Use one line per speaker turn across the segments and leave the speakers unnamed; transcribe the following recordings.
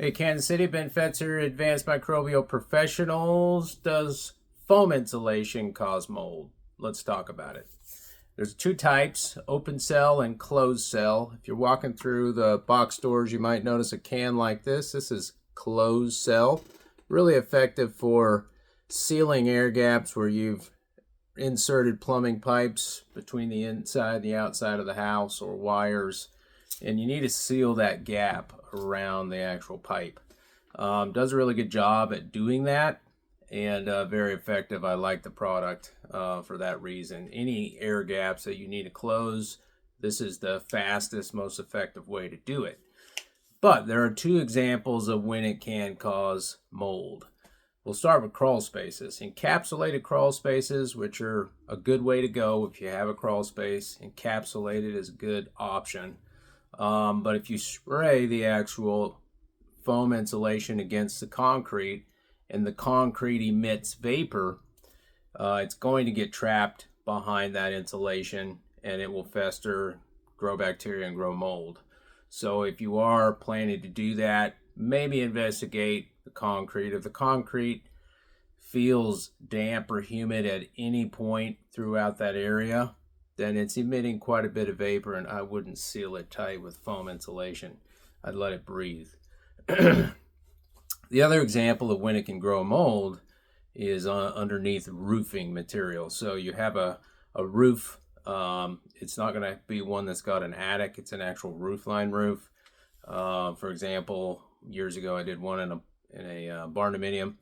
Hey, Kansas City, Ben Fetzer, Advanced Microbial Professionals. Does foam insulation cause mold? Let's talk about it. There's two types, open cell and closed cell. If you're walking through the box stores, you might notice a can like this. This is closed cell. Really effective for sealing air gaps where you've inserted plumbing pipes between the inside and the outside of the house or wires, and you need to seal that gap around the actual pipe. Does a really good job at doing that, and very effective. I like the product for that reason. Any air gaps that you need to close, this is the fastest, most effective way to do it. But there are two examples of when it can cause mold. We'll start with crawl spaces. Encapsulated crawl spaces, which are a good way to go if you have a crawl space. Encapsulated is a good option. But if you spray the actual foam insulation against the concrete and the concrete emits vapor, it's going to get trapped behind that insulation and it will fester, grow bacteria, and grow mold. So if you are planning to do that, maybe investigate the concrete. If the concrete feels damp or humid at any point throughout that area, then it's emitting quite a bit of vapor, and I wouldn't seal it tight with foam insulation. I'd let it breathe. The other example of when it can grow mold is underneath roofing material. So you have a roof. It's not going to be one that's got an attic. It's an actual roofline roof. For example, years ago I did one in a barndominium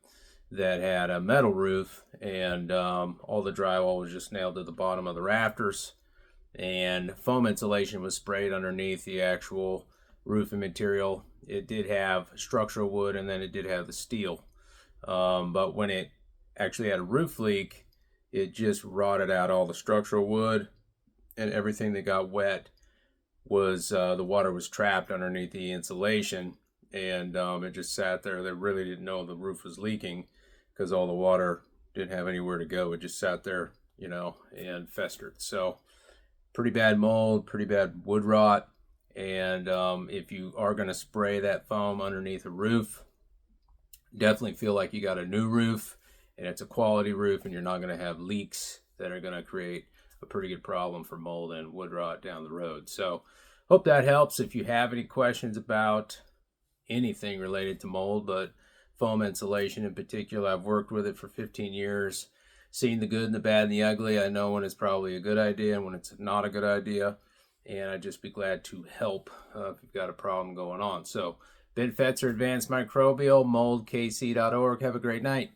that had a metal roof, and all the drywall was just nailed to the bottom of the rafters, and foam insulation was sprayed underneath the actual roofing material. It did have structural wood, and then it did have the steel, but when it actually had a roof leak, it just rotted out all the structural wood, and everything that got wet was the water was trapped underneath the insulation, and it just sat there. They really didn't know the roof was leaking because all the water didn't have anywhere to go. It just sat there, and festered. So pretty bad mold, pretty bad wood rot. And if you are going to spray that foam underneath a roof, definitely feel like you got a new roof and it's a quality roof, and you're not going to have leaks that are going to create a pretty good problem for mold and wood rot down the road. So hope that helps. If you have any questions about anything related to mold, but foam insulation in particular, I've worked with it for 15 years, seen the good and the bad and the ugly. I know when it's probably a good idea and when it's not a good idea, and I'd just be glad to help if you've got a problem going on. So Ben Fetzer, Advanced Microbial, moldkc.org. Have a great night.